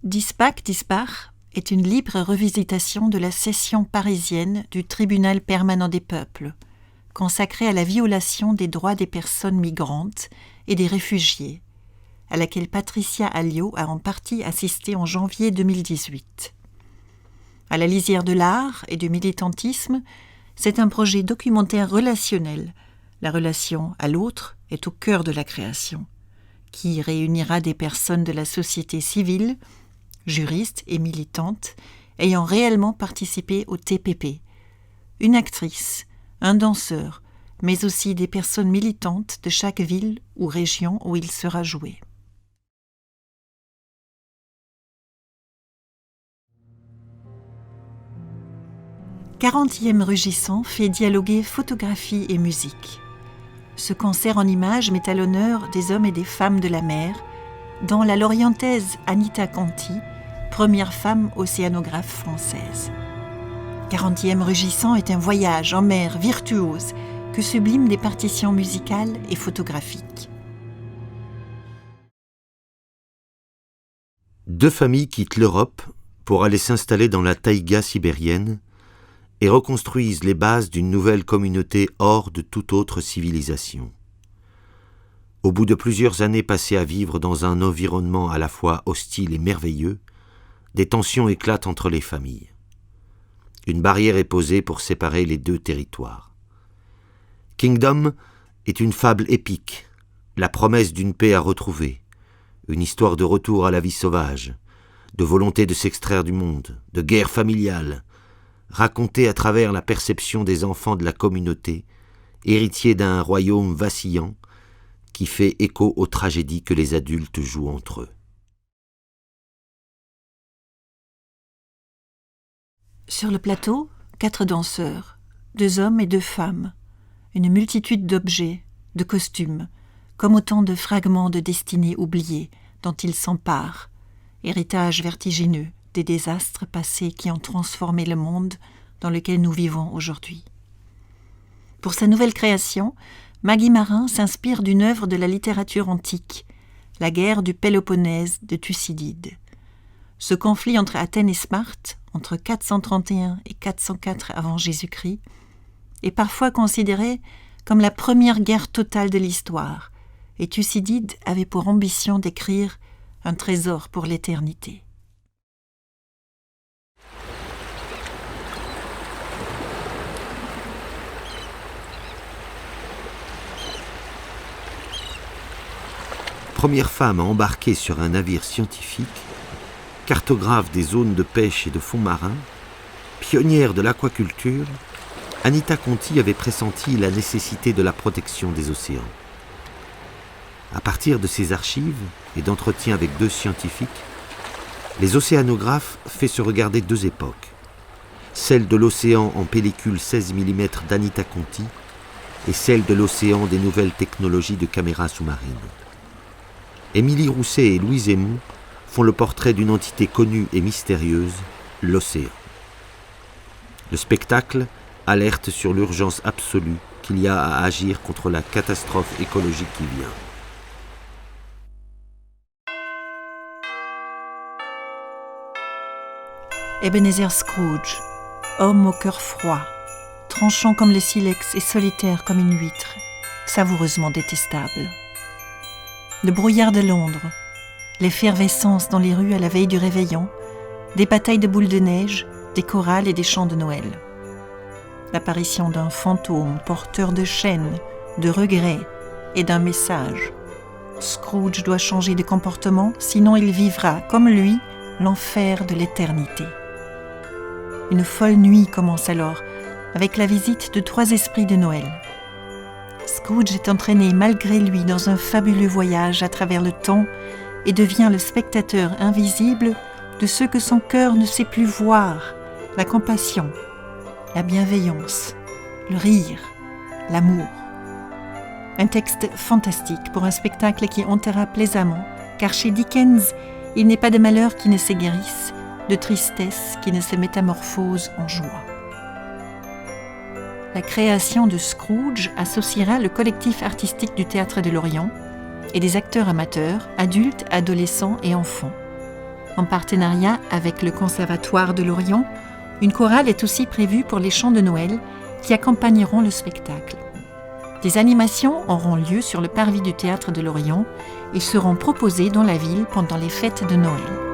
Dispach est une libre revisitation de la session parisienne du Tribunal permanent des peuples, consacrée à la violation des droits des personnes migrantes et des réfugiés, à laquelle Patricia Alliot a en partie assisté en janvier 2018. À la lisière de l'art et du militantisme, c'est un projet documentaire relationnel. La relation à l'autre est au cœur de la création, qui réunira des personnes de la société civile, juristes et militantes, ayant réellement participé au TPP. Une actrice, un danseur, mais aussi des personnes militantes de chaque ville ou région où il sera joué. « 40e Rugissant » fait dialoguer photographie et musique. Ce concert en images met à l'honneur des hommes et des femmes de la mer, dont la lorientaise Anita Conti, première femme océanographe française. 40e Rugissant est un voyage en mer virtuose que subliment des partitions musicales et photographiques. Deux familles quittent l'Europe pour aller s'installer dans la taïga sibérienne et reconstruisent les bases d'une nouvelle communauté hors de toute autre civilisation. Au bout de plusieurs années passées à vivre dans un environnement à la fois hostile et merveilleux, des tensions éclatent entre les familles. Une barrière est posée pour séparer les deux territoires. Kingdom est une fable épique, la promesse d'une paix à retrouver, une histoire de retour à la vie sauvage, de volonté de s'extraire du monde, de guerre familiale, racontée à travers la perception des enfants de la communauté, héritiers d'un royaume vacillant qui fait écho aux tragédies que les adultes jouent entre eux. Sur le plateau, 4 danseurs, 2 hommes et 2 femmes, une multitude d'objets, de costumes, comme autant de fragments de destinées oubliées dont ils s'emparent, héritage vertigineux des désastres passés qui ont transformé le monde dans lequel nous vivons aujourd'hui. Pour sa nouvelle création, Maggie Marin s'inspire d'une œuvre de la littérature antique, la guerre du Péloponnèse de Thucydide. Ce conflit entre Athènes et Sparte, entre 431 et 404 avant Jésus-Christ, est parfois considéré comme la première guerre totale de l'histoire, et Thucydide avait pour ambition d'écrire un trésor pour l'éternité. Première femme à embarquer sur un navire scientifique, cartographe des zones de pêche et de fonds marins, pionnière de l'aquaculture, Anita Conti avait pressenti la nécessité de la protection des océans. À partir de ses archives et d'entretiens avec 2 scientifiques, les océanographes fait se regarder 2 époques, celle de l'océan en pellicule 16 mm d'Anita Conti et celle de l'océan des nouvelles technologies de caméras sous-marines. Émilie Rousset et Louise Aymon font le portrait d'une entité connue et mystérieuse, l'océan. Le spectacle alerte sur l'urgence absolue qu'il y a à agir contre la catastrophe écologique qui vient. Ebenezer Scrooge, homme au cœur froid, tranchant comme le silex et solitaire comme une huître, savoureusement détestable. Le brouillard de Londres, l'effervescence dans les rues à la veille du réveillon, des batailles de boules de neige, des chorales et des chants de Noël. L'apparition d'un fantôme porteur de chaînes, de regrets et d'un message. Scrooge doit changer de comportement, sinon il vivra, comme lui, l'enfer de l'éternité. Une folle nuit commence alors, avec la visite de 3 esprits de Noël. Scrooge est entraîné malgré lui dans un fabuleux voyage à travers le temps et devient le spectateur invisible de ce que son cœur ne sait plus voir, la compassion, la bienveillance, le rire, l'amour. Un texte fantastique pour un spectacle qui hantera plaisamment, car chez Dickens, il n'est pas de malheur qui ne se guérisse, de tristesse qui ne se métamorphose en joie. La création de Scrooge associera le collectif artistique du Théâtre de l'Orient et des acteurs amateurs, adultes, adolescents et enfants. En partenariat avec le Conservatoire de Lorient, une chorale est aussi prévue pour les chants de Noël qui accompagneront le spectacle. Des animations auront lieu sur le parvis du théâtre de Lorient et seront proposées dans la ville pendant les fêtes de Noël.